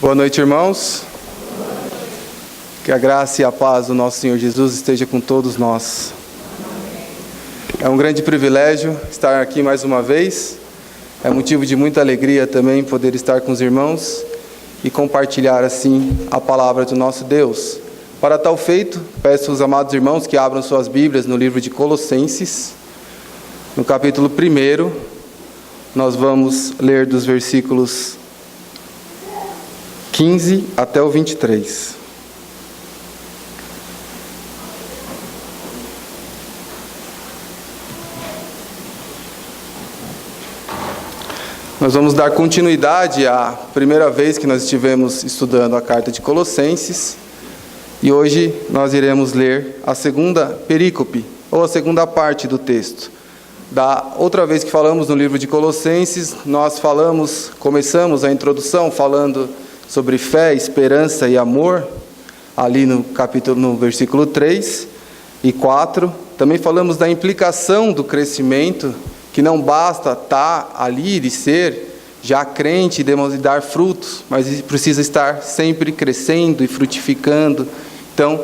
Boa noite, irmãos. Que a graça e a paz do nosso Senhor Jesus esteja com todos nós. É um grande privilégio estar aqui mais uma vez. É motivo de muita alegria também poder estar com os irmãos e compartilhar assim a palavra do nosso Deus. Para tal feito, peço aos amados irmãos que abram suas Bíblias no livro de Colossenses, no capítulo 1. Nós vamos ler dos versículos 15 até o 23. Nós vamos dar continuidade à primeira vez que nós estivemos estudando a carta de Colossenses, e hoje nós iremos ler a segunda perícope, ou a segunda parte do texto. Da outra vez que falamos no livro de Colossenses, nós começamos a introdução falando sobre fé, esperança e amor, ali no versículo 3 e 4. Também falamos da implicação do crescimento, que não basta estar ali e ser já crente e dar frutos, mas precisa estar sempre crescendo e frutificando. Então,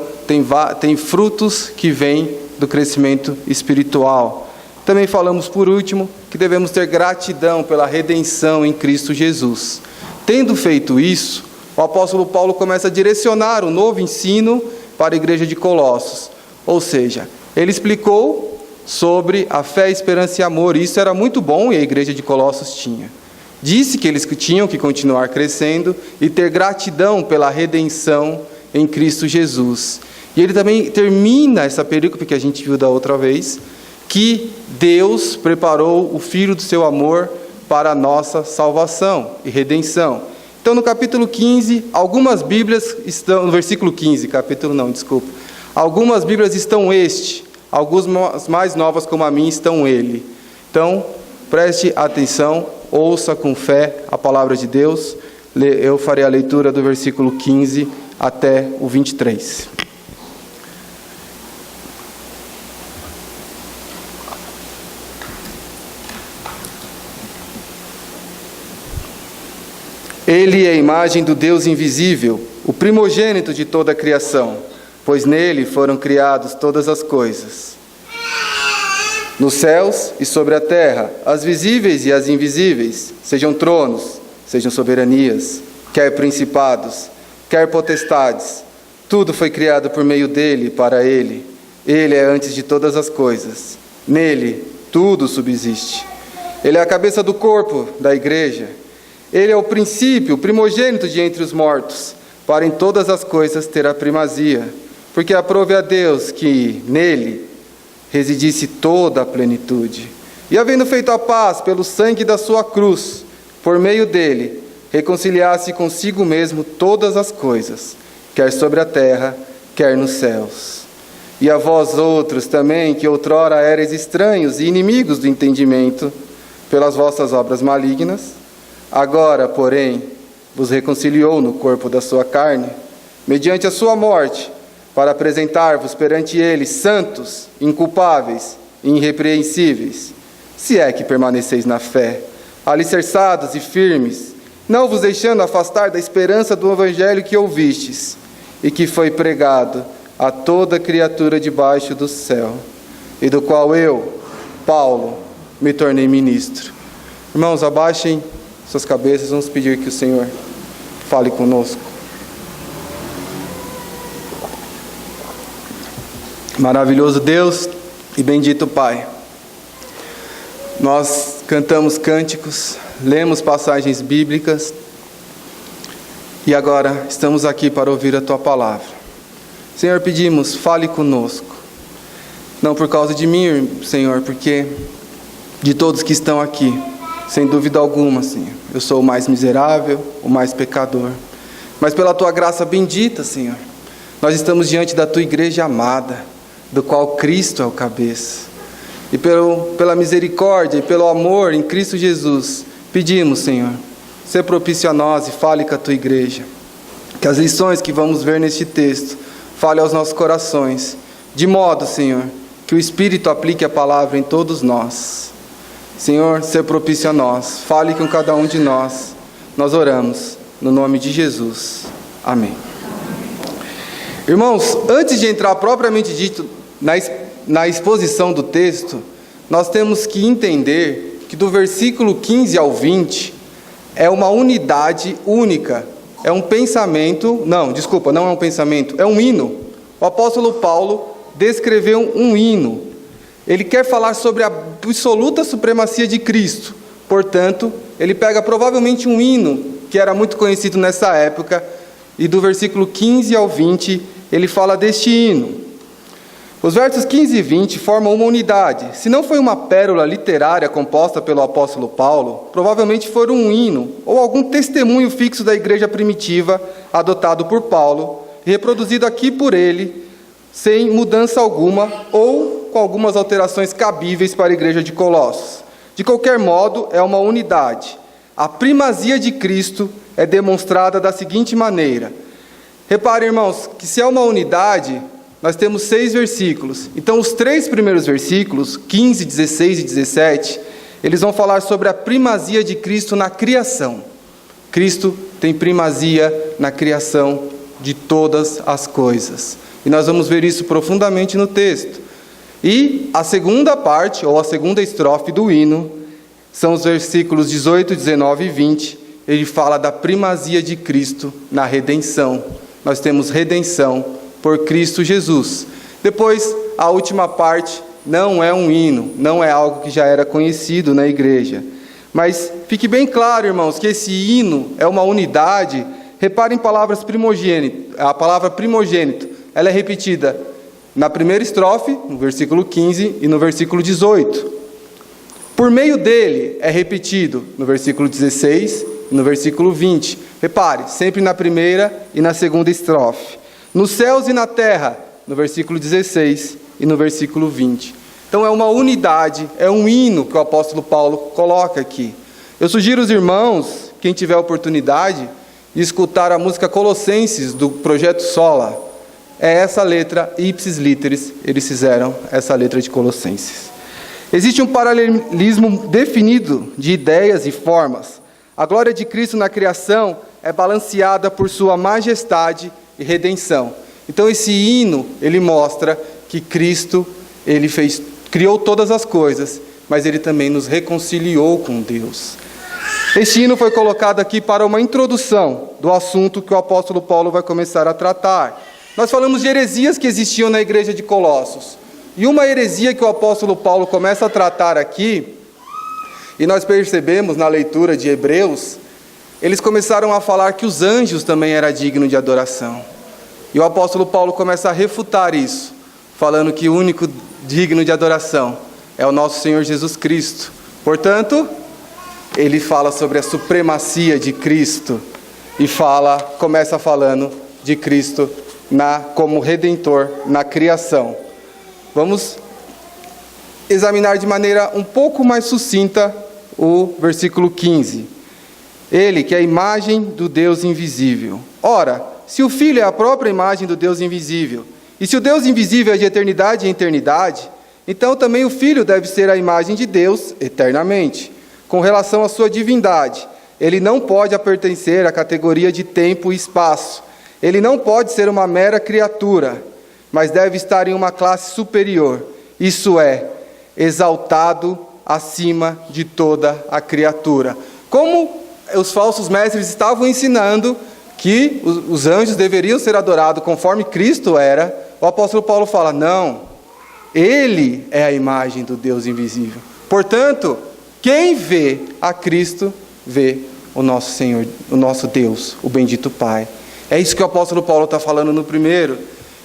tem frutos que vêm do crescimento espiritual. Também falamos, por último, que devemos ter gratidão pela redenção em Cristo Jesus. Tendo feito isso, o apóstolo Paulo começa a direcionar o novo ensino para a igreja de Colossos. Ou seja, ele explicou sobre a fé, esperança e amor. Isso era muito bom e a igreja de Colossos tinha. Disse que eles tinham que continuar crescendo e ter gratidão pela redenção em Cristo Jesus. E ele também termina essa perícope que a gente viu da outra vez, que Deus preparou o Filho do seu amor para a nossa salvação e redenção. Então, no capítulo 15, algumas Bíblias estão... No versículo 15, algumas Bíblias estão algumas mais novas como a minha estão ele. Então, preste atenção, ouça com fé a palavra de Deus. Eu farei a leitura do versículo 15 até o 23. Ele é a imagem do Deus invisível, o primogênito de toda a criação, pois nele foram criadas todas as coisas, nos céus e sobre a terra, as visíveis e as invisíveis, sejam tronos, sejam soberanias, quer principados, quer potestades. Tudo foi criado por meio dele e para ele. Ele é antes de todas as coisas. Nele tudo subsiste. Ele é a cabeça do corpo da igreja. Ele é o princípio, o primogênito de entre os mortos, para em todas as coisas ter a primazia, porque aprove a Deus que nele residisse toda a plenitude. E havendo feito a paz pelo sangue da sua cruz, por meio dele, reconciliasse consigo mesmo todas as coisas, quer sobre a terra, quer nos céus. E a vós outros também, que outrora erais estranhos e inimigos do entendimento, pelas vossas obras malignas, agora, porém, vos reconciliou no corpo da sua carne, mediante a sua morte, para apresentar-vos perante ele santos, inculpáveis e irrepreensíveis, se é que permaneceis na fé, alicerçados e firmes, não vos deixando afastar da esperança do evangelho que ouvistes, e que foi pregado a toda criatura debaixo do céu, e do qual eu, Paulo, me tornei ministro. Irmãos, abaixem suas cabeças, vamos pedir que o Senhor fale conosco. Maravilhoso Deus e bendito Pai, nós cantamos cânticos, lemos passagens bíblicas e agora estamos aqui para ouvir a Tua palavra. Senhor, pedimos, fale conosco, não por causa de mim, Senhor, porque de todos que estão aqui, sem dúvida alguma, Senhor, eu sou o mais miserável, o mais pecador. Mas pela Tua graça bendita, Senhor, nós estamos diante da Tua igreja amada, do qual Cristo é o cabeça. E pela misericórdia e pelo amor em Cristo Jesus, pedimos, Senhor, ser propício a nós e fale com a Tua igreja. Que as lições que vamos ver neste texto fale aos nossos corações, de modo, Senhor, que o Espírito aplique a palavra em todos nós. Senhor, ser propício a nós, fale com cada um de nós. Nós oramos no nome de Jesus. Amém. Irmãos, antes de entrar propriamente dito na exposição do texto, nós temos que entender que do versículo 15 ao 20 é uma unidade única, é um pensamento, não é um pensamento, é um hino. O apóstolo Paulo descreveu um hino. Ele quer falar sobre a absoluta supremacia de Cristo. Portanto, ele pega provavelmente um hino que era muito conhecido nessa época, e do versículo 15 ao 20, ele fala deste hino. Os versos 15 e 20 formam uma unidade. Se não foi uma pérola literária composta pelo apóstolo Paulo, provavelmente foi um hino ou algum testemunho fixo da igreja primitiva adotado por Paulo, reproduzido aqui por ele, sem mudança alguma ou com algumas alterações cabíveis para a igreja de Colossos. De qualquer modo, é uma unidade. A primazia de Cristo é demonstrada da seguinte maneira. Reparem, irmãos, que se é uma unidade, nós temos 6 versículos. Então, os 3 primeiros versículos, 15, 16 e 17, eles vão falar sobre a primazia de Cristo na criação. Cristo tem primazia na criação de todas as coisas. E nós vamos ver isso profundamente no texto. E a segunda parte, ou a segunda estrofe do hino, são os versículos 18, 19 e 20. Ele fala da primazia de Cristo na redenção. Nós temos redenção por Cristo Jesus. Depois, a última parte não é um hino, não é algo que já era conhecido na igreja. Mas fique bem claro, irmãos, que esse hino é uma unidade. Reparem palavras primogênito. A palavra primogênito, ela é repetida na primeira estrofe, no versículo 15 e no versículo 18. Por meio dele é repetido no versículo 16 e no versículo 20. Repare, sempre na primeira e na segunda estrofe. Nos céus e na terra, no versículo 16 e no versículo 20. Então é uma unidade, é um hino que o apóstolo Paulo coloca aqui. Eu sugiro aos irmãos, quem tiver oportunidade, de escutar a música Colossenses do Projeto Sola. É essa letra, ipsis literis, eles fizeram essa letra de Colossenses. Existe um paralelismo definido de ideias e formas. A glória de Cristo na criação é balanceada por sua majestade e redenção. Então esse hino, ele mostra que Cristo, ele criou todas as coisas, mas ele também nos reconciliou com Deus. Este hino foi colocado aqui para uma introdução do assunto que o apóstolo Paulo vai começar a tratar. Nós falamos de heresias que existiam na igreja de Colossos. E uma heresia que o apóstolo Paulo começa a tratar aqui, e nós percebemos na leitura de Hebreus, eles começaram a falar que os anjos também eram dignos de adoração. E o apóstolo Paulo começa a refutar isso, falando que o único digno de adoração é o nosso Senhor Jesus Cristo. Portanto, ele fala sobre a supremacia de Cristo e começa falando de Cristo como Redentor na criação. Vamos examinar de maneira um pouco mais sucinta o versículo 15. Ele, que é a imagem do Deus invisível. Ora, se o Filho é a própria imagem do Deus invisível, e se o Deus invisível é de eternidade em eternidade, então também o Filho deve ser a imagem de Deus eternamente. Com relação à sua divindade, ele não pode pertencer à categoria de tempo e espaço. Ele não pode ser uma mera criatura, mas deve estar em uma classe superior, isso é, exaltado acima de toda a criatura. Como os falsos mestres estavam ensinando que os anjos deveriam ser adorados conforme Cristo era, o apóstolo Paulo fala, não, ele é a imagem do Deus invisível. Portanto, quem vê a Cristo, vê o nosso Senhor, o nosso Deus, o bendito Pai. É isso que o apóstolo Paulo está falando no primeiro.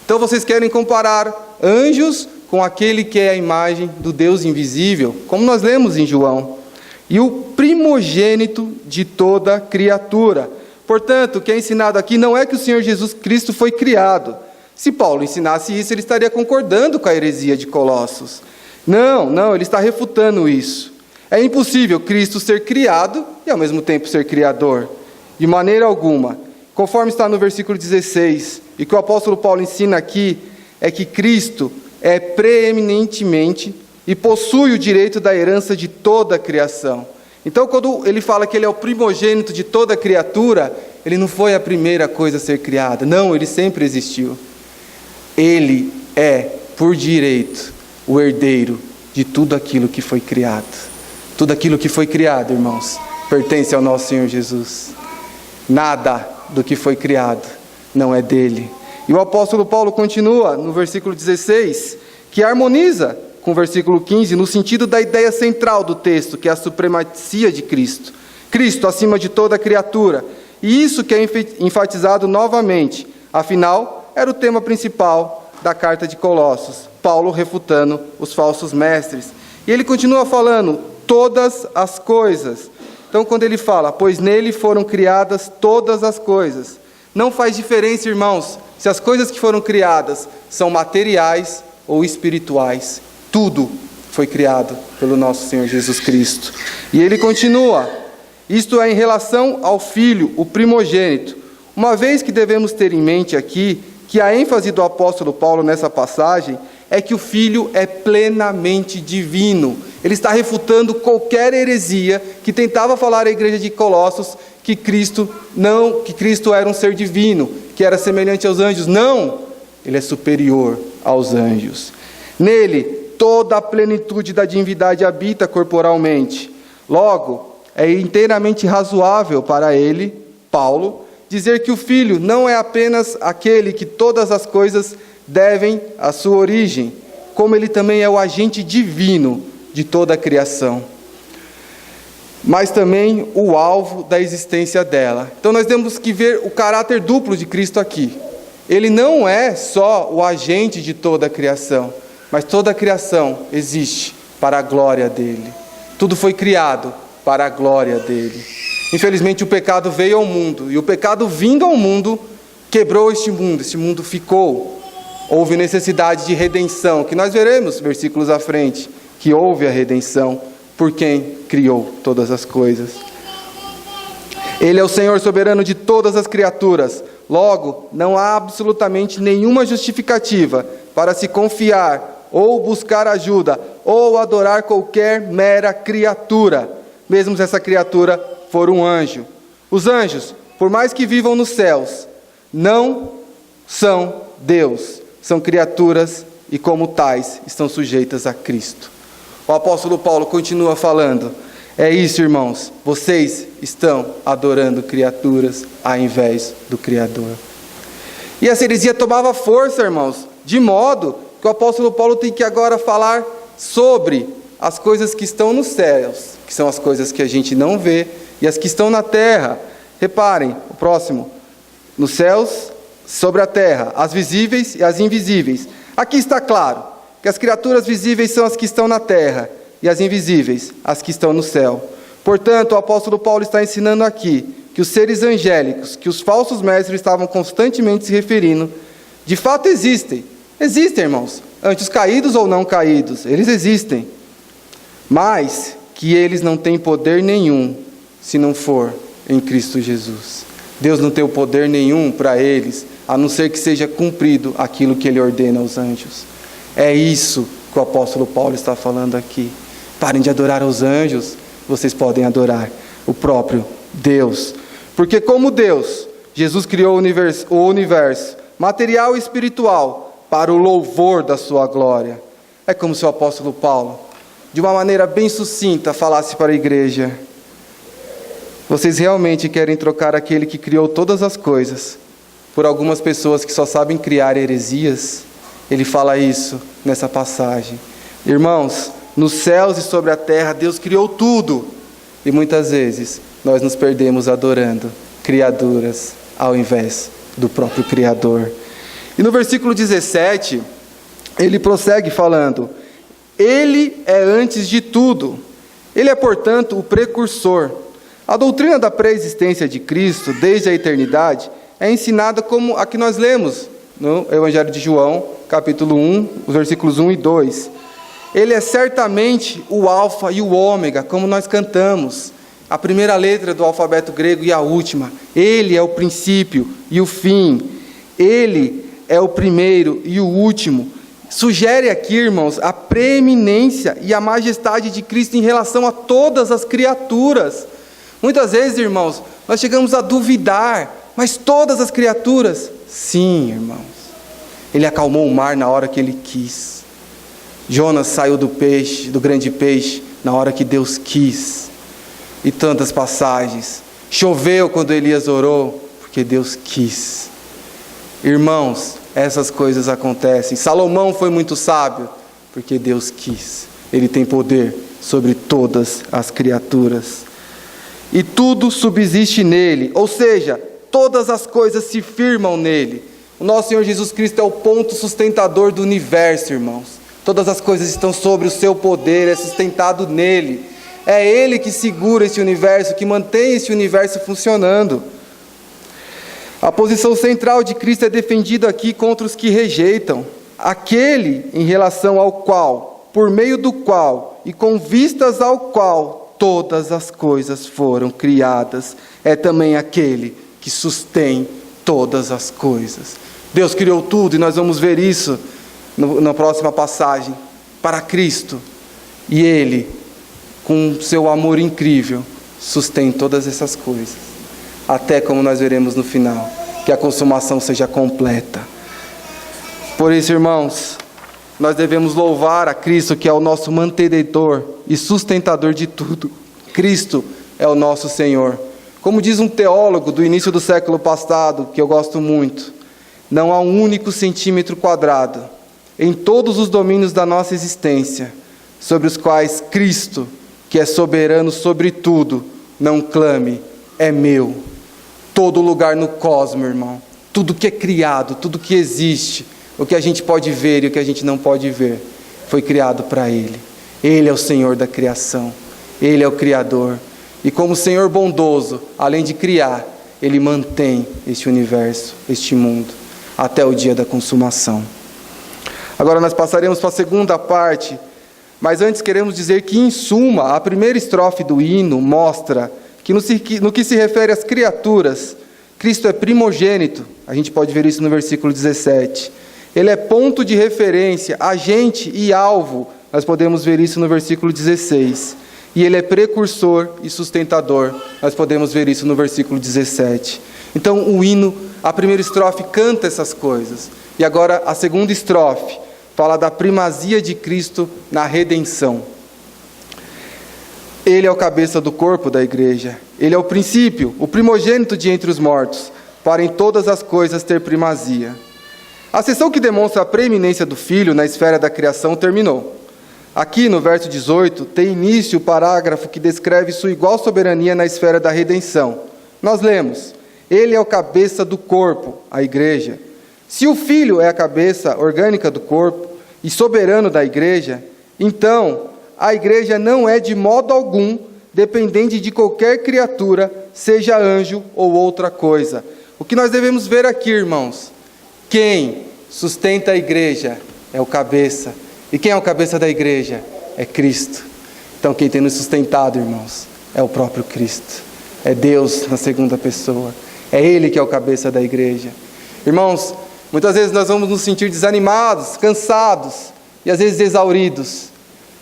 Então vocês querem comparar anjos com aquele que é a imagem do Deus invisível, como nós lemos em João, e o primogênito de toda criatura. Portanto, o que é ensinado aqui não é que o Senhor Jesus Cristo foi criado. Se Paulo ensinasse isso, ele estaria concordando com a heresia de Colossos. Não, ele está refutando isso. É impossível Cristo ser criado e ao mesmo tempo ser criador. De maneira alguma. Conforme está no versículo 16, e que o apóstolo Paulo ensina aqui, é que Cristo é preeminentemente e possui o direito da herança de toda a criação. Então, quando ele fala que ele é o primogênito de toda a criatura, Ele não foi a primeira coisa a ser criada. Não, ele sempre existiu. Ele é, por direito, o herdeiro de tudo aquilo que foi criado. Tudo aquilo que foi criado, irmãos, pertence ao nosso Senhor Jesus. Nada do que foi criado não é dele. E o apóstolo Paulo continua no versículo 16, que harmoniza com o versículo 15, no sentido da ideia central do texto, que é a supremacia de Cristo. Cristo acima de toda criatura. E isso que é enfatizado novamente. Afinal, era o tema principal da carta de Colossos. Paulo refutando os falsos mestres. E ele continua falando, todas as coisas. Então, quando ele fala, pois nele foram criadas todas as coisas. Não faz diferença, irmãos, se as coisas que foram criadas são materiais ou espirituais. Tudo foi criado pelo nosso Senhor Jesus Cristo. E ele continua, isto é em relação ao Filho, o primogênito. Uma vez que devemos ter em mente aqui, que a ênfase do apóstolo Paulo nessa passagem é que o Filho é plenamente divino. Ele está refutando qualquer heresia que tentava falar à igreja de Colossos que Cristo era um ser divino, que era semelhante aos anjos. Não, ele é superior aos anjos. Nele, toda a plenitude da divindade habita corporalmente. Logo, é inteiramente razoável para ele, Paulo, dizer que o Filho não é apenas aquele que todas as coisas devem à sua origem, como ele também é o agente divino de toda a criação, mas também o alvo da existência dela. Então nós temos que ver o caráter duplo de Cristo aqui. Ele não é só o agente de toda a criação, mas toda a criação existe para a glória dele. Tudo foi criado para a glória dele. Infelizmente o pecado veio ao mundo, e o pecado vindo ao mundo, quebrou este mundo ficou. Houve necessidade de redenção, que nós veremos versículos à frente, que houve a redenção por quem criou todas as coisas. Ele é o Senhor soberano de todas as criaturas. Logo, não há absolutamente nenhuma justificativa para se confiar ou buscar ajuda, ou adorar qualquer mera criatura, mesmo se essa criatura for um anjo. Os anjos, por mais que vivam nos céus, não são Deus, são criaturas e, como tais, estão sujeitas a Cristo. O apóstolo Paulo continua falando, é isso, irmãos, vocês estão adorando criaturas ao invés do Criador. E essa heresia tomava força, irmãos, de modo que o apóstolo Paulo tem que agora falar sobre as coisas que estão nos céus, que são as coisas que a gente não vê, e as que estão na terra. Reparem, o próximo, nos céus, sobre a terra, as visíveis e as invisíveis. Aqui está claro que as criaturas visíveis são as que estão na terra, e as invisíveis, as que estão no céu. Portanto, o apóstolo Paulo está ensinando aqui que os seres angélicos, que os falsos mestres estavam constantemente se referindo, de fato existem. Existem, irmãos, anjos caídos ou não caídos, eles existem. Mas que eles não têm poder nenhum se não for em Cristo Jesus. Deus não tem o poder nenhum para eles, a não ser que seja cumprido aquilo que ele ordena aos anjos. É isso que o apóstolo Paulo está falando aqui. Parem de adorar aos anjos, vocês podem adorar o próprio Deus. Porque como Deus, Jesus criou o universo material e espiritual para o louvor da sua glória. É como se o apóstolo Paulo, de uma maneira bem sucinta, falasse para a igreja: vocês realmente querem trocar aquele que criou todas as coisas por algumas pessoas que só sabem criar heresias? Ele fala isso nessa passagem. Irmãos, nos céus e sobre a terra, Deus criou tudo. E muitas vezes nós nos perdemos adorando criaturas ao invés do próprio Criador. E no versículo 17, ele prossegue falando: Ele é antes de tudo. Ele é, portanto, o precursor. A doutrina da pré-existência de Cristo, desde a eternidade, é ensinada como a que nós lemos no Evangelho de João, capítulo 1, os versículos 1 e 2. Ele é certamente o alfa e o ômega, como nós cantamos. A primeira letra do alfabeto grego e a última. Ele é o princípio e o fim. Ele é o primeiro e o último. Sugere aqui, irmãos, a preeminência e a majestade de Cristo em relação a todas as criaturas. Muitas vezes, irmãos, Nós chegamos a duvidar, mas todas as criaturas, sim, irmãos. Ele acalmou o mar na hora que ele quis. Jonas saiu do grande peixe, na hora que Deus quis. E tantas passagens. Choveu quando Elias orou, porque Deus quis. Irmãos, essas coisas acontecem. Salomão foi muito sábio, porque Deus quis. Ele tem poder sobre todas as criaturas. E tudo subsiste nele, ou seja, todas as coisas se firmam nele. O nosso Senhor Jesus Cristo é o ponto sustentador do universo, irmãos. Todas as coisas estão sobre o seu poder, é sustentado nele. É Ele que segura esse universo, que mantém esse universo funcionando. A posição central de Cristo é defendida aqui contra os que rejeitam. Aquele em relação ao qual, por meio do qual e com vistas ao qual todas as coisas foram criadas, é também aquele que sustém todas as coisas. Deus criou tudo, e nós vamos ver isso na próxima passagem, para Cristo. E Ele, com seu amor incrível, sustém todas essas coisas. Até como nós veremos no final, que a consumação seja completa. Por isso, irmãos, nós devemos louvar a Cristo, que é o nosso mantenedor e sustentador de tudo. Cristo é o nosso Senhor. Como diz um teólogo do início do século passado, que eu gosto muito, não há um único centímetro quadrado em todos os domínios da nossa existência, sobre os quais Cristo, que é soberano sobre tudo, não clame, é meu. Todo lugar no cosmos, irmão, tudo que é criado, tudo que existe, o que a gente pode ver e o que a gente não pode ver, foi criado para Ele. Ele é o Senhor da criação, Ele é o Criador. E como Senhor bondoso, além de criar, Ele mantém este universo, este mundo, até o dia da consumação. Agora nós passaremos para a segunda parte, mas antes queremos dizer que, em suma, a primeira estrofe do hino mostra que no que se refere às criaturas, Cristo é primogênito. A gente pode ver isso no versículo 17. Ele é ponto de referência, agente e alvo. Nós podemos ver isso no versículo 16. E Ele é precursor e sustentador. Nós podemos ver isso no versículo 17. Então o hino, a primeira estrofe canta essas coisas. E agora a segunda estrofe fala da primazia de Cristo na redenção. Ele é o cabeça do corpo da igreja. Ele é o princípio, o primogênito de entre os mortos, para em todas as coisas ter primazia. A seção que demonstra a preeminência do Filho na esfera da criação terminou. Aqui no verso 18 tem início o parágrafo que descreve sua igual soberania na esfera da redenção. Nós lemos: Ele é o cabeça do corpo, a igreja. Se o Filho é a cabeça orgânica do corpo e soberano da igreja, então a igreja não é de modo algum dependente de qualquer criatura, seja anjo ou outra coisa. O que nós devemos ver aqui, irmãos? Quem sustenta a igreja é o cabeça. E quem é o cabeça da igreja? É Cristo. Então quem tem nos sustentado, irmãos, é o próprio Cristo. É Deus na segunda pessoa. É Ele que é o cabeça da igreja. Irmãos, muitas vezes nós vamos nos sentir desanimados, cansados e às vezes exauridos.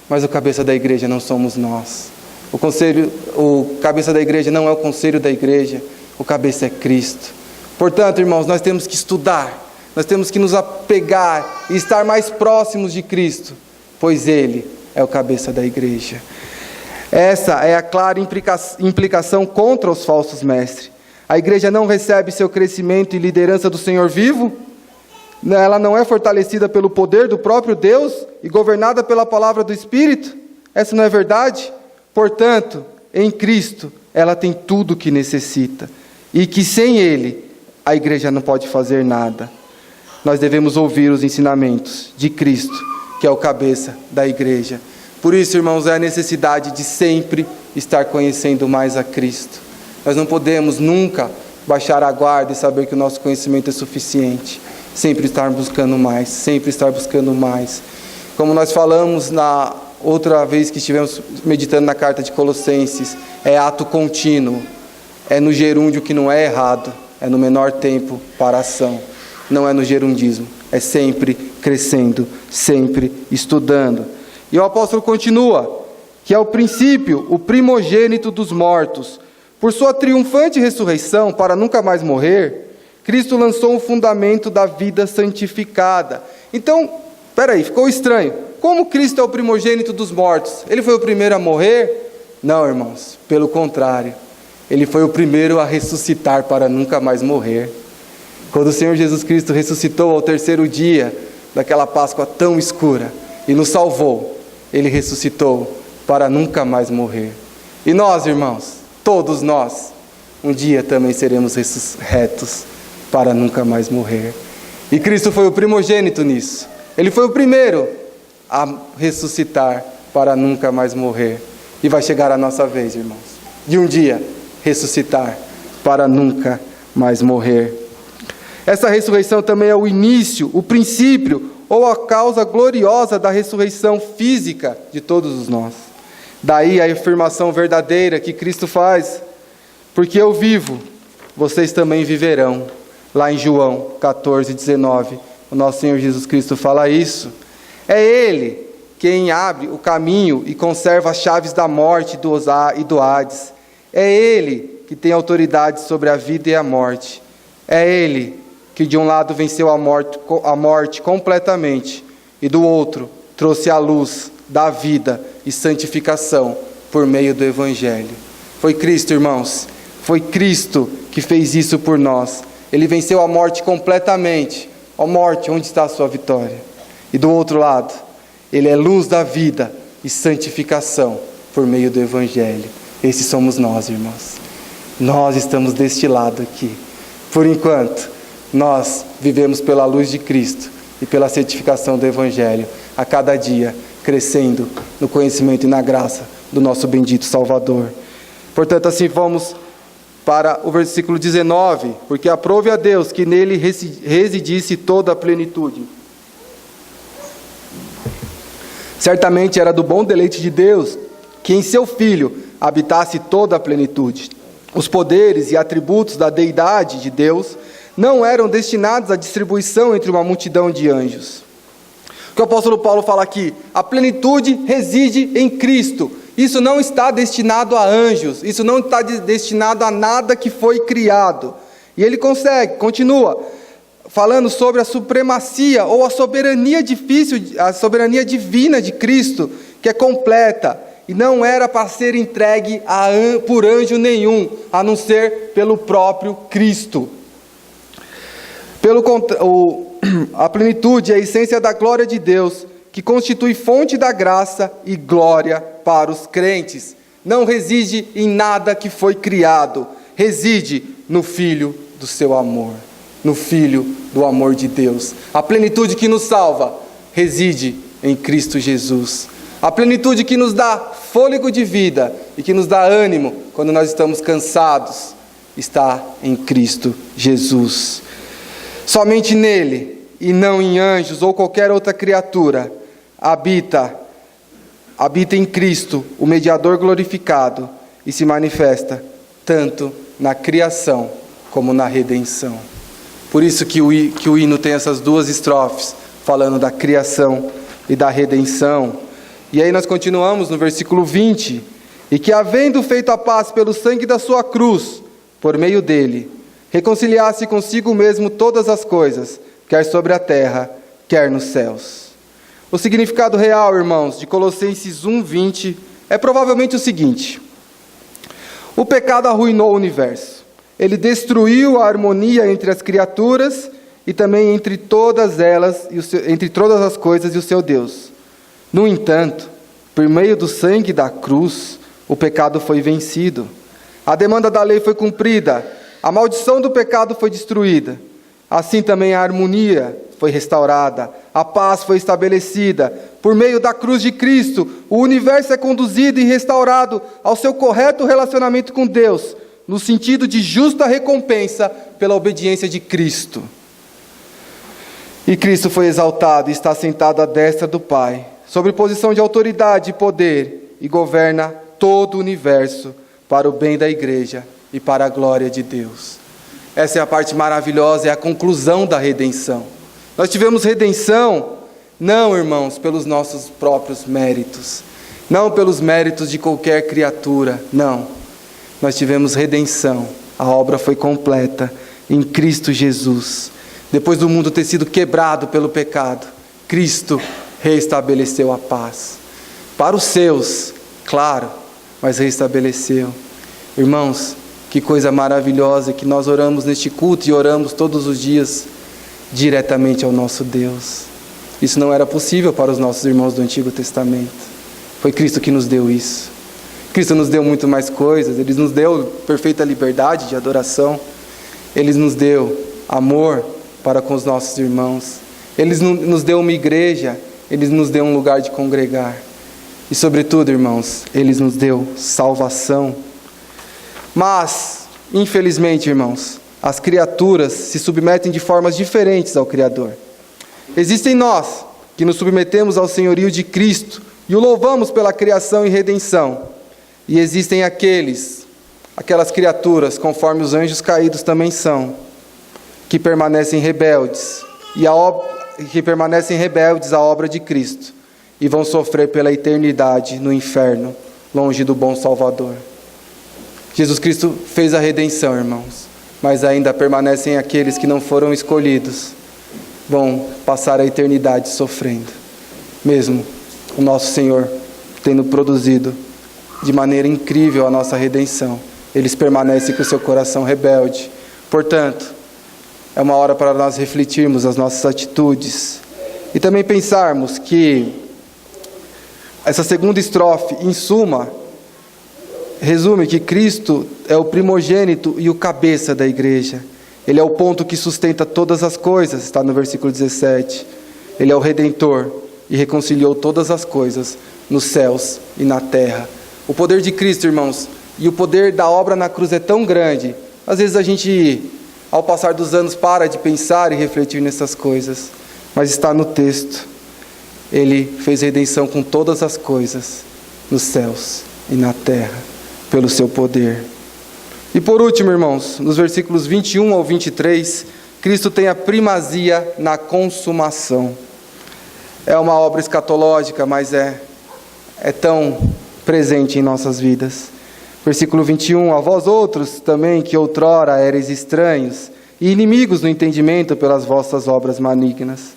Mas o cabeça da igreja não somos nós. O cabeça da igreja não é o conselho da igreja. O cabeça é Cristo. Portanto, irmãos, nós temos que estudar. Nós temos que nos apegar e estar mais próximos de Cristo, pois Ele é o cabeça da igreja. Essa é a clara implicação contra os falsos mestres. A igreja não recebe seu crescimento e liderança do Senhor vivo? Ela não é fortalecida pelo poder do próprio Deus e governada pela palavra do Espírito? Essa não é verdade? Portanto, em Cristo, ela tem tudo o que necessita. E que sem Ele, a igreja não pode fazer nada. Nós devemos ouvir os ensinamentos de Cristo, que é o cabeça da igreja. Por isso, irmãos, é a necessidade de sempre estar conhecendo mais a Cristo. Nós não podemos nunca baixar a guarda e saber que o nosso conhecimento é suficiente. Sempre estar buscando mais, sempre estar buscando mais. Como nós falamos na outra vez que estivemos meditando na carta de Colossenses, é ato contínuo, é no gerúndio que não é errado, é no menor tempo para a ação. Não é no gerundismo, é sempre crescendo, sempre estudando. E o apóstolo continua, que é o princípio, o primogênito dos mortos, Por sua triunfante ressurreição, para nunca mais morrer, Cristo lançou o fundamento da vida santificada. Então, ficou estranho. Como Cristo é o primogênito dos mortos? Ele foi o primeiro a morrer? Não, irmãos, pelo contrário. Ele foi o primeiro a ressuscitar para nunca mais morrer. Quando o Senhor Jesus Cristo ressuscitou ao terceiro dia daquela Páscoa tão escura e nos salvou, Ele ressuscitou para nunca mais morrer. E nós, irmãos, todos nós, um dia também seremos ressurretos para nunca mais morrer. E Cristo foi o primogênito nisso. Ele foi o primeiro a ressuscitar para nunca mais morrer. E vai chegar a nossa vez, irmãos, de um dia ressuscitar para nunca mais morrer. Essa ressurreição também é o início, o princípio ou a causa gloriosa da ressurreição física de todos nós. Daí a afirmação verdadeira que Cristo faz: porque eu vivo, vocês também viverão. Lá em João 14:19, o nosso Senhor Jesus Cristo fala isso. É Ele quem abre o caminho e conserva as chaves da morte e do Hades. É Ele que tem autoridade sobre a vida e a morte. É Ele que de um lado venceu a morte completamente e do outro trouxe a luz da vida e santificação por meio do Evangelho. Foi Cristo, irmãos, foi Cristo que fez isso por nós. Ele venceu a morte completamente. Ó morte, onde está a sua vitória? E do outro lado, Ele é luz da vida e santificação por meio do Evangelho. Esses somos nós, irmãos. Nós estamos deste lado aqui. Por enquanto, nós vivemos pela luz de Cristo e pela santificação do Evangelho, a cada dia crescendo no conhecimento e na graça do nosso bendito Salvador. Portanto, assim vamos para o versículo 19. Porque aprove a Deus que nele residisse toda a plenitude. Certamente era do bom deleite de Deus que em seu Filho habitasse toda a plenitude. Os poderes e atributos da deidade de Deus não eram destinados à distribuição entre uma multidão de anjos. O que o apóstolo Paulo fala aqui: a plenitude reside em Cristo. Isso não está destinado a anjos, isso não está destinado a nada que foi criado. E ele continua falando sobre a supremacia ou a soberania divina de Cristo, que é completa, e não era para ser entregue por anjo nenhum, a não ser pelo próprio Cristo. A plenitude é a essência da glória de Deus, que constitui fonte da graça e glória para os crentes. Não reside em nada que foi criado, reside no Filho do seu amor, no Filho do amor de Deus. A plenitude que nos salva reside em Cristo Jesus. A plenitude que nos dá fôlego de vida e que nos dá ânimo quando nós estamos cansados está em Cristo Jesus. Somente nele, e não em anjos ou qualquer outra criatura, habita em Cristo o mediador glorificado e se manifesta tanto na criação como na redenção. Por isso que o hino tem essas duas estrofes, falando da criação e da redenção. E aí nós continuamos no versículo 20. E que, havendo feito a paz pelo sangue da sua cruz, por meio dele, reconciliasse consigo mesmo todas as coisas, quer sobre a terra, quer nos céus. O significado real, irmãos, de Colossenses 1:20 é provavelmente o seguinte: o pecado arruinou o universo. Ele destruiu a harmonia entre as criaturas e também entre todas elas, entre todas as coisas e o seu Deus. No entanto, por meio do sangue da cruz, o pecado foi vencido. A demanda da lei foi cumprida. A maldição do pecado foi destruída. Assim também a harmonia foi restaurada. A paz foi estabelecida. Por meio da cruz de Cristo, o universo é conduzido e restaurado ao seu correto relacionamento com Deus, no sentido de justa recompensa pela obediência de Cristo. E Cristo foi exaltado e está sentado à destra do Pai, sobre posição de autoridade e poder, e governa todo o universo para o bem da igreja e para a glória de Deus. Essa é a parte maravilhosa, é a conclusão da redenção. Nós tivemos redenção, não, irmãos, pelos nossos próprios méritos, não pelos méritos de qualquer criatura, não. nós tivemos redenção. A obra foi completa em Cristo Jesus. Depois do mundo ter sido quebrado pelo pecado, Cristo reestabeleceu a paz. Para os seus, claro, mas reestabeleceu. Irmãos, que coisa maravilhosa que nós oramos neste culto e oramos todos os dias diretamente ao nosso Deus. Isso não era possível para os nossos irmãos do Antigo Testamento. Foi Cristo que nos deu isso. Cristo nos deu muito mais coisas. Ele nos deu perfeita liberdade de adoração. Ele nos deu amor para com os nossos irmãos. Ele nos deu uma igreja. Ele nos deu um lugar de congregar. E sobretudo, irmãos, Ele nos deu salvação. Mas, infelizmente, irmãos, as criaturas se submetem de formas diferentes ao Criador. Existem nós, que nos submetemos ao senhorio de Cristo e o louvamos pela criação e redenção. E existem aquelas criaturas, conforme os anjos caídos também são, que permanecem rebeldes, à obra de Cristo, e vão sofrer pela eternidade no inferno, longe do bom Salvador. Jesus Cristo fez a redenção, irmãos, mas ainda permanecem aqueles que não foram escolhidos, vão passar a eternidade sofrendo, mesmo o nosso Senhor tendo produzido de maneira incrível a nossa redenção. Eles permanecem com o seu coração rebelde. Portanto, é uma hora para nós refletirmos as nossas atitudes e também pensarmos que essa segunda estrofe, em suma, resume que Cristo é o primogênito e o cabeça da igreja. Ele é o ponto que sustenta todas as coisas, está no versículo 17. Ele é o Redentor e reconciliou todas as coisas nos céus e na terra. O poder de Cristo, irmãos, e o poder da obra na cruz é tão grande. Às vezes a gente, ao passar dos anos, para de pensar e refletir nessas coisas. Mas está no texto. Ele fez redenção com todas as coisas, nos céus e na terra, pelo seu poder. E por último, irmãos, nos versículos 21 ao 23, Cristo tem a primazia na consumação. É uma obra escatológica, mas é tão presente em nossas vidas. Versículo 21, a vós outros também que outrora eres estranhos e inimigos no entendimento pelas vossas obras malignas.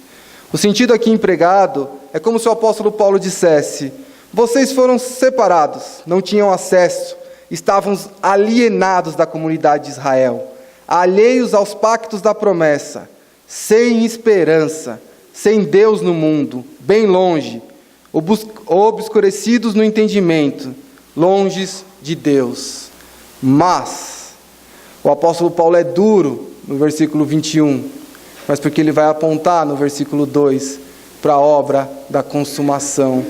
O sentido aqui empregado é como se o apóstolo Paulo dissesse: vocês foram separados, não tinham acesso, estavam alienados da comunidade de Israel, alheios aos pactos da promessa, sem esperança, sem Deus no mundo, bem longe, obscurecidos no entendimento, longes de Deus. Mas o apóstolo Paulo é duro no versículo 21, mas porque ele vai apontar no versículo 2 para a obra da consumação.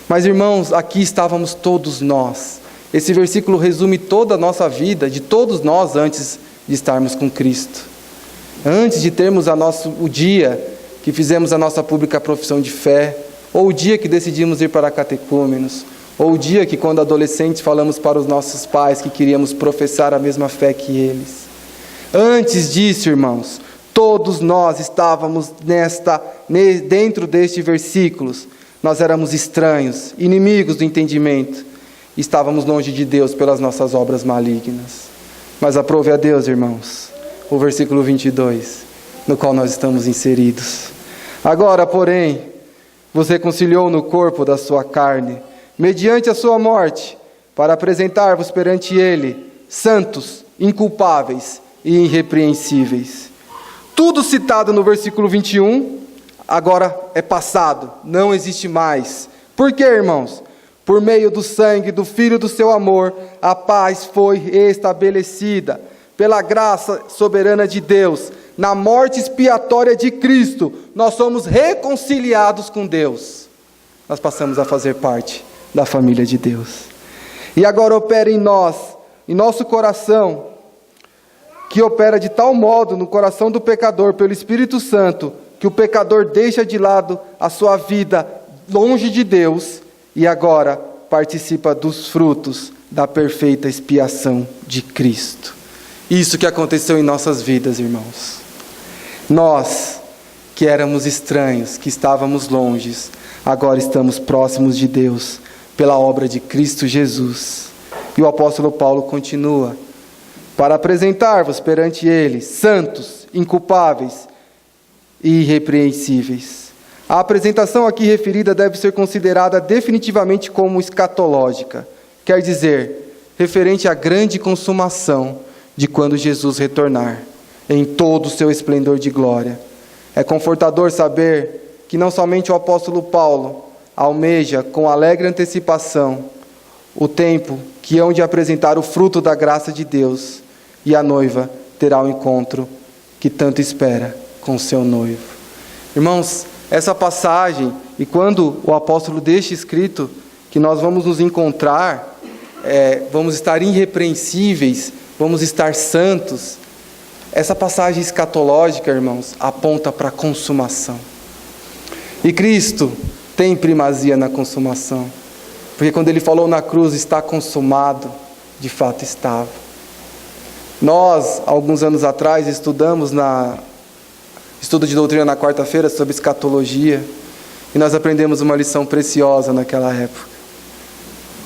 Mas, irmãos, aqui estávamos todos nós. Esse versículo resume toda a nossa vida, de todos nós, antes de estarmos com Cristo. Antes de termos o dia que fizemos a nossa pública profissão de fé, ou o dia que decidimos ir para catecúmenos, ou o dia que, quando adolescentes, falamos para os nossos pais que queríamos professar a mesma fé que eles. Antes disso, irmãos, todos nós estávamos dentro destes versículos. Nós éramos estranhos, inimigos do entendimento. Estávamos longe de Deus pelas nossas obras malignas. Mas aprove a Deus, irmãos, o versículo 22, no qual nós estamos inseridos. Agora, porém, vos reconciliou no corpo da sua carne, mediante a sua morte, para apresentar-vos perante Ele, santos, inculpáveis e irrepreensíveis. Tudo citado no versículo 21, agora é passado, não existe mais. Por quê, irmãos? Por meio do sangue do Filho do seu amor, a paz foi estabelecida. Pela graça soberana de Deus, na morte expiatória de Cristo, nós somos reconciliados com Deus. Nós passamos a fazer parte da família de Deus. E agora opera em nós, em nosso coração, que opera de tal modo no coração do pecador, pelo Espírito Santo, que o pecador deixa de lado a sua vida longe de Deus e agora participa dos frutos da perfeita expiação de Cristo. Isso que aconteceu em nossas vidas, irmãos. Nós, que éramos estranhos, que estávamos longes, agora estamos próximos de Deus, pela obra de Cristo Jesus. E o apóstolo Paulo continua: para apresentar-vos perante ele, santos, inculpáveis e irrepreensíveis. A apresentação aqui referida deve ser considerada definitivamente como escatológica, quer dizer, referente à grande consumação de quando Jesus retornar, em todo o seu esplendor de glória. É confortador saber que não somente o apóstolo Paulo almeja com alegre antecipação o tempo que hão de apresentar o fruto da graça de Deus, e a noiva terá o encontro que tanto espera com seu noivo. Irmãos, essa passagem, e quando o apóstolo deixa escrito que nós vamos nos encontrar, vamos estar irrepreensíveis, vamos estar santos, essa passagem escatológica, irmãos, aponta para a consumação. E Cristo tem primazia na consumação, porque quando ele falou na cruz, está consumado, de fato estava. Nós, alguns anos atrás, estudamos estudo de doutrina na quarta-feira sobre escatologia, e nós aprendemos uma lição preciosa naquela época.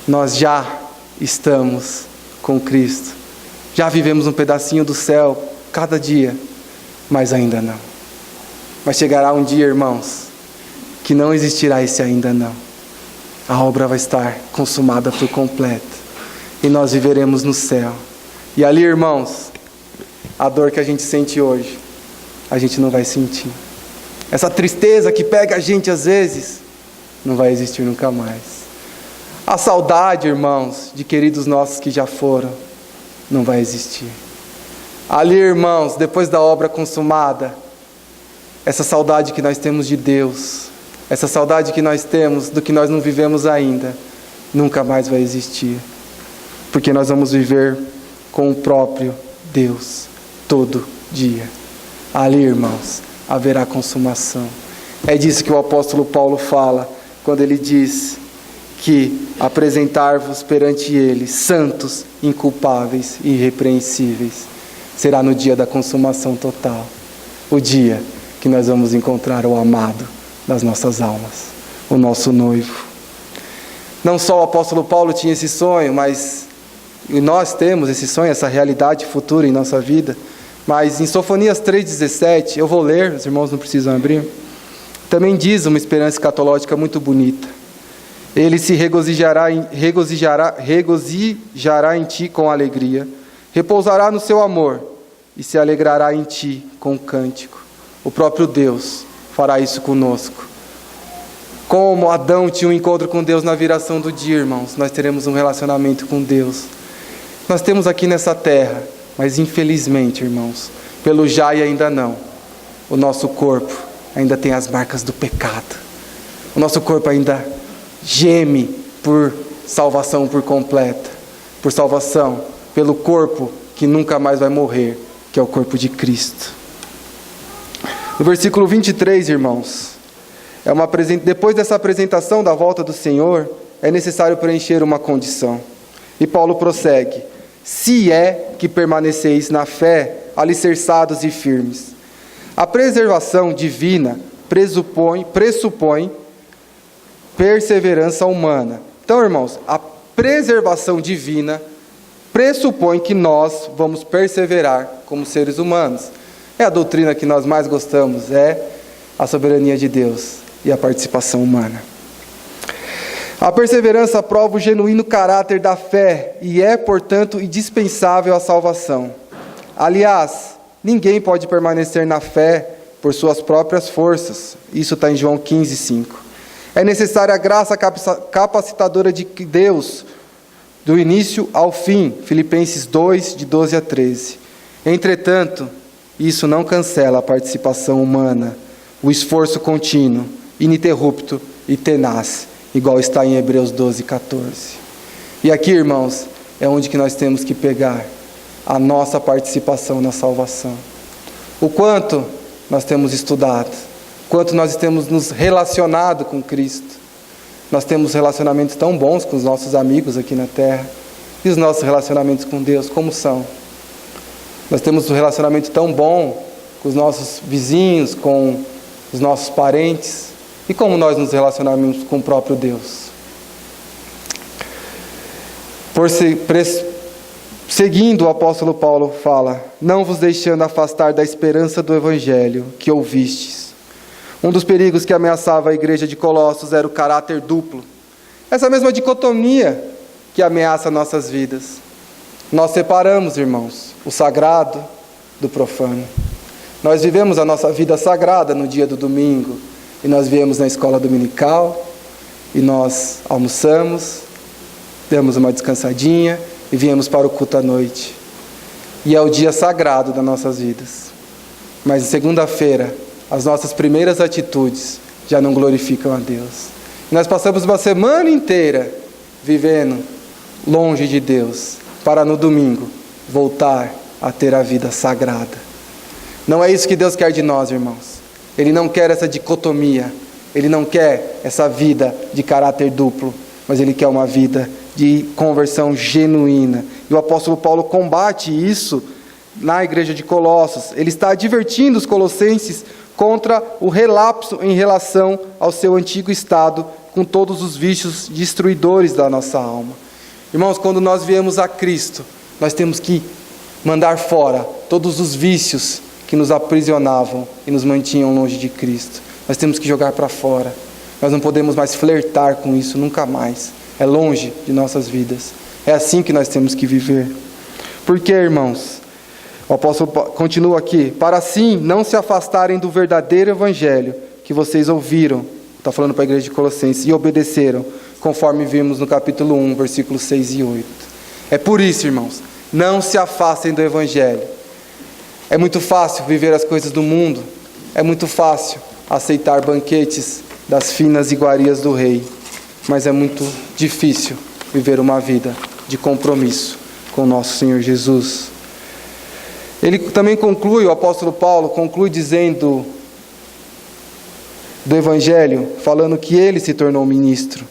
Nós já estamos com Cristo, já vivemos um pedacinho do céu cada dia, mas ainda não. Mas chegará um dia, irmãos, que não existirá esse ainda não. A obra vai estar consumada por completo, e nós viveremos no céu. E ali, irmãos, a dor que a gente sente hoje, a gente não vai sentir. Essa tristeza que pega a gente às vezes, não vai existir nunca mais. A saudade, irmãos, de queridos nossos que já foram, não vai existir. Ali, irmãos, depois da obra consumada, essa saudade que nós temos de Deus, essa saudade que nós temos do que nós não vivemos ainda, nunca mais vai existir. Porque nós vamos viver com o próprio Deus, todo dia. Ali, irmãos, haverá consumação. É disso que o apóstolo Paulo fala, quando ele diz que apresentar-vos perante ele, santos, inculpáveis e irrepreensíveis, será no dia da consumação total, o dia que nós vamos encontrar o amado das nossas almas, o nosso noivo. Não só o apóstolo Paulo tinha esse sonho, mas nós temos esse sonho, essa realidade futura em nossa vida. Mas em Sofonias 3,17, eu vou ler, os irmãos não precisam abrir, também diz uma esperança escatológica muito bonita. Ele se regozijará em ti com alegria, repousará no seu amor e se alegrará em ti com cântico. O próprio Deus fará isso conosco. Como Adão tinha um encontro com Deus na viração do dia, irmãos, nós teremos um relacionamento com Deus. Nós temos aqui nessa terra, mas infelizmente, irmãos, pelo já e ainda não, o nosso corpo ainda tem as marcas do pecado. O nosso corpo ainda geme por salvação por completa, por salvação pelo corpo que nunca mais vai morrer, que é o corpo de Cristo. No versículo 23, irmãos, depois dessa apresentação da volta do Senhor, é necessário preencher uma condição. E Paulo prossegue: se é que permaneceis na fé, alicerçados e firmes. A preservação divina pressupõe perseverança humana. Então, irmãos, a preservação divina pressupõe que nós vamos perseverar como seres humanos. É a doutrina que nós mais gostamos, é a soberania de Deus e a participação humana. A perseverança prova o genuíno caráter da fé e é, portanto, indispensável à salvação. Aliás, ninguém pode permanecer na fé por suas próprias forças. Isso está em João 15:5. É necessária a graça capacitadora de Deus, do início ao fim. Filipenses 2, de 12 a 13. Entretanto, isso não cancela a participação humana, o esforço contínuo, ininterrupto e tenaz, igual está em Hebreus 12, 14. E aqui, irmãos, é onde que nós temos que pegar a nossa participação na salvação. O quanto nós temos estudado, quanto nós temos nos relacionado com Cristo. Nós temos relacionamentos tão bons com os nossos amigos aqui na terra. E os nossos relacionamentos com Deus, como são? Nós temos um relacionamento tão bom com os nossos vizinhos, com os nossos parentes. E como nós nos relacionamos com o próprio Deus? Seguindo, o apóstolo Paulo fala: não vos deixando afastar da esperança do evangelho que ouvistes. Um dos perigos que ameaçava a igreja de Colossos era o caráter duplo. Essa mesma dicotomia que ameaça nossas vidas. Nós separamos, irmãos, o sagrado do profano. Nós vivemos a nossa vida sagrada no dia do domingo, e nós viemos na escola dominical, e nós almoçamos, demos uma descansadinha, e viemos para o culto à noite. E é o dia sagrado das nossas vidas. Mas em segunda-feira, as nossas primeiras atitudes já não glorificam a Deus. E nós passamos uma semana inteira vivendo longe de Deus, para no domingo voltar a ter a vida sagrada. Não é isso que Deus quer de nós, irmãos. Ele não quer essa dicotomia. Ele não quer essa vida de caráter duplo, mas Ele quer uma vida de conversão genuína. E o apóstolo Paulo combate isso na igreja de Colossos. Ele está advertindo os colossenses contra o relapso em relação ao seu antigo estado, com todos os vícios destruidores da nossa alma. Irmãos, quando nós viemos a Cristo, nós temos que mandar fora todos os vícios que nos aprisionavam e nos mantinham longe de Cristo. Nós temos que jogar para fora. Nós não podemos mais flertar com isso, nunca mais. É longe de nossas vidas. É assim que nós temos que viver. Por quê, irmãos? O apóstolo continua aqui: para assim não se afastarem do verdadeiro evangelho que vocês ouviram, está falando para a igreja de Colossenses, e obedeceram, conforme vimos no capítulo 1, versículos 6 e 8. É por isso, irmãos, não se afastem do evangelho. É muito fácil viver as coisas do mundo. É muito fácil aceitar banquetes das finas iguarias do rei. Mas é muito difícil viver uma vida de compromisso com o nosso Senhor Jesus. Ele também conclui, o apóstolo Paulo conclui dizendo do Evangelho, falando que ele se tornou ministro.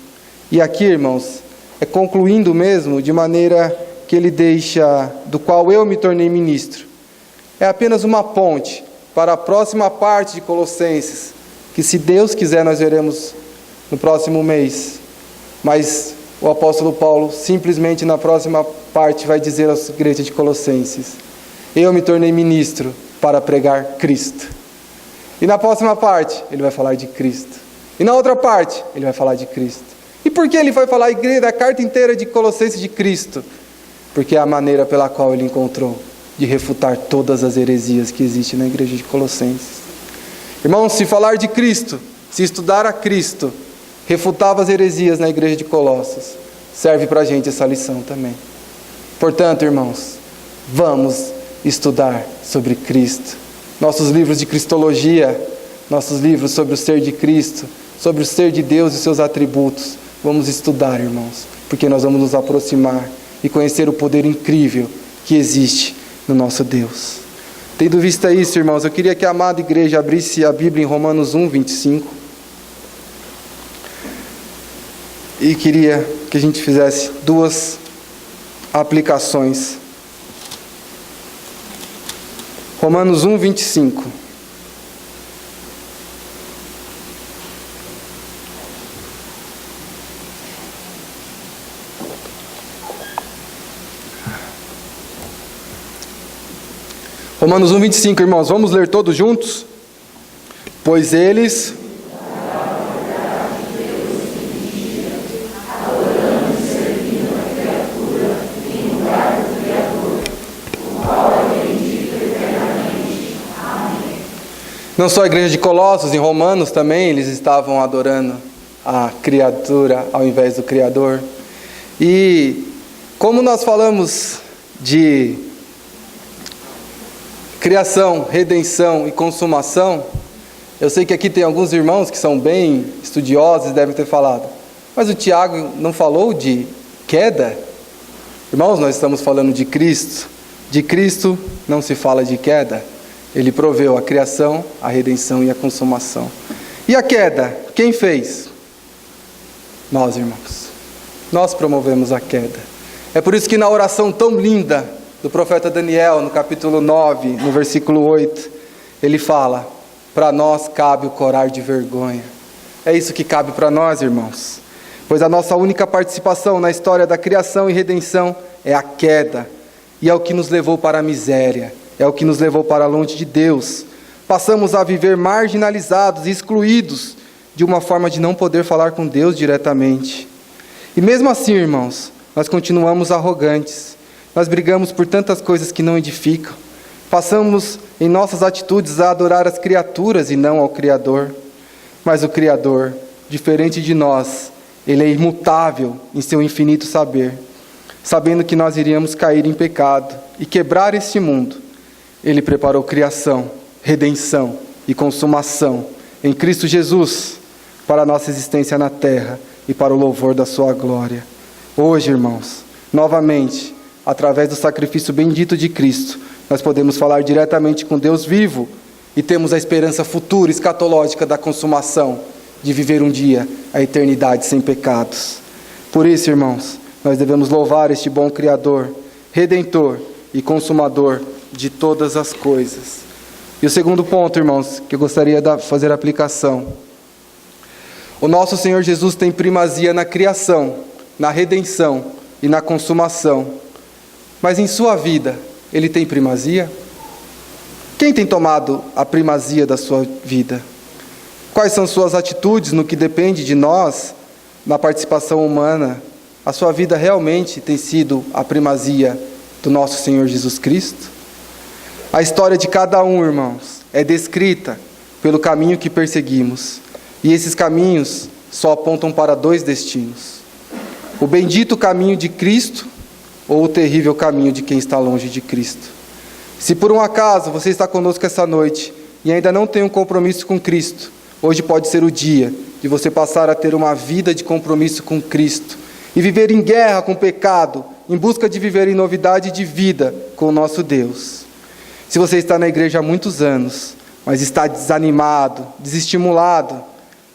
E aqui, irmãos, é concluindo mesmo de maneira que ele deixa, do qual eu me tornei ministro. É apenas uma ponte para a próxima parte de Colossenses, que se Deus quiser nós veremos no próximo mês. Mas o apóstolo Paulo simplesmente na próxima parte vai dizer às igrejas de Colossenses: eu me tornei ministro para pregar Cristo. E na próxima parte ele vai falar de Cristo. E na outra parte ele vai falar de Cristo. E por que ele vai falar da carta inteira de Colossenses de Cristo? Porque é a maneira pela qual ele encontrou de refutar todas as heresias que existem na igreja de Colossenses. Irmãos, se falar de Cristo, se estudar a Cristo, refutava as heresias na igreja de Colossos, serve para a gente essa lição também. Portanto, irmãos, vamos estudar sobre Cristo. Nossos livros de Cristologia, nossos livros sobre o ser de Cristo, sobre o ser de Deus e seus atributos, vamos estudar, irmãos, porque nós vamos nos aproximar e conhecer o poder incrível que existe no nosso Deus. Tendo visto isso, irmãos, eu queria que a amada igreja abrisse a Bíblia em Romanos 1, 25. E queria que a gente fizesse duas aplicações. Romanos 1, 25. Romanos 1, 25, irmãos, vamos ler todos juntos? Pois eles... Não só a igreja de Colossos, em Romanos também, eles estavam adorando a criatura ao invés do Criador. E como nós falamos de criação, redenção e consumação, eu sei que aqui tem alguns irmãos que são bem estudiosos e devem ter falado, mas o Tiago não falou de queda? Irmãos, nós estamos falando de Cristo. De Cristo não se fala de queda. Ele proveu a criação, a redenção e a consumação. E a queda? Quem fez? Nós, irmãos. Nós promovemos a queda. É por isso que na oração tão linda do profeta Daniel, no capítulo 9, no versículo 8, ele fala: para nós cabe o corar de vergonha. É isso que cabe para nós, irmãos. pois a nossa única participação na história da criação e redenção é a queda, e é o que nos levou para a miséria, é o que nos levou para longe de Deus. Passamos a viver marginalizados e excluídos, de uma forma de não poder falar com Deus diretamente. E mesmo assim, irmãos, nós continuamos arrogantes, nós brigamos por tantas coisas que não edificam, passamos em nossas atitudes a adorar as criaturas e não ao Criador. Mas o Criador, diferente de nós, Ele é imutável em seu infinito saber. Sabendo que nós iríamos cair em pecado e quebrar este mundo, Ele preparou criação, redenção e consumação em Cristo Jesus para a nossa existência na terra e para o louvor da sua glória. Hoje, irmãos, novamente, através do sacrifício bendito de Cristo, nós podemos falar diretamente com Deus vivo e temos a esperança futura, escatológica da consumação, de viver um dia a eternidade sem pecados. Por isso, irmãos, nós devemos louvar este bom Criador, Redentor e Consumador de todas as coisas. E o segundo ponto, irmãos, que eu gostaria de fazer a aplicação. O nosso Senhor Jesus tem primazia na criação, na redenção e na consumação. Mas em sua vida, Ele tem primazia? Quem tem tomado a primazia da sua vida? Quais são suas atitudes no que depende de nós, na participação humana? A sua vida realmente tem sido a primazia do nosso Senhor Jesus Cristo? A história de cada um, irmãos, é descrita pelo caminho que perseguimos. E esses caminhos só apontam para dois destinos: o bendito caminho de Cristo ou o terrível caminho de quem está longe de Cristo. Se por um acaso você está conosco essa noite e ainda não tem um compromisso com Cristo, hoje pode ser o dia de você passar a ter uma vida de compromisso com Cristo e viver em guerra com o pecado, em busca de viver em novidade de vida com o nosso Deus. Se você está na igreja há muitos anos, mas está desanimado, desestimulado,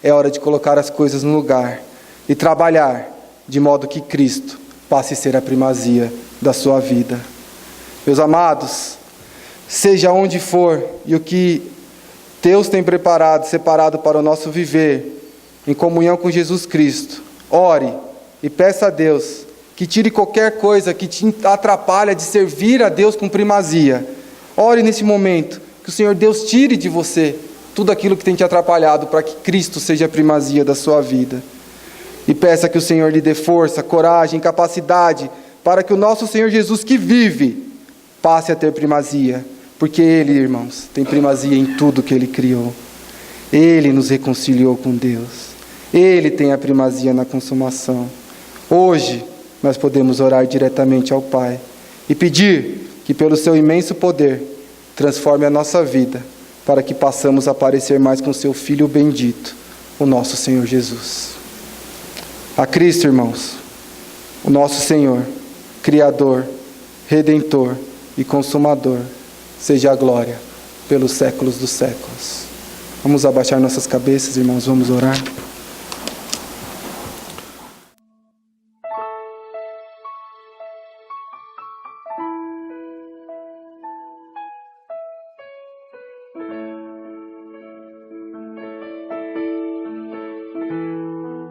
é hora de colocar as coisas no lugar e trabalhar de modo que Cristo passe a ser a primazia da sua vida. Meus amados, seja onde for e o que Deus tem preparado, separado para o nosso viver, em comunhão com Jesus Cristo, ore e peça a Deus que tire qualquer coisa que te atrapalha de servir a Deus com primazia. Ore nesse momento, que o Senhor Deus tire de você tudo aquilo que tem te atrapalhado, para que Cristo seja a primazia da sua vida. E peça que o Senhor lhe dê força, coragem, capacidade, para que o nosso Senhor Jesus que vive, passe a ter primazia. Porque Ele, irmãos, tem primazia em tudo que Ele criou. Ele nos reconciliou com Deus. Ele tem a primazia na consumação. Hoje, nós podemos orar diretamente ao Pai e pedir que, pelo seu imenso poder, transforme a nossa vida, para que possamos aparecer mais com seu Filho bendito, o nosso Senhor Jesus. A Cristo, irmãos, o nosso Senhor, Criador, Redentor e Consumador, seja a glória pelos séculos dos séculos. Vamos abaixar nossas cabeças, irmãos, vamos orar.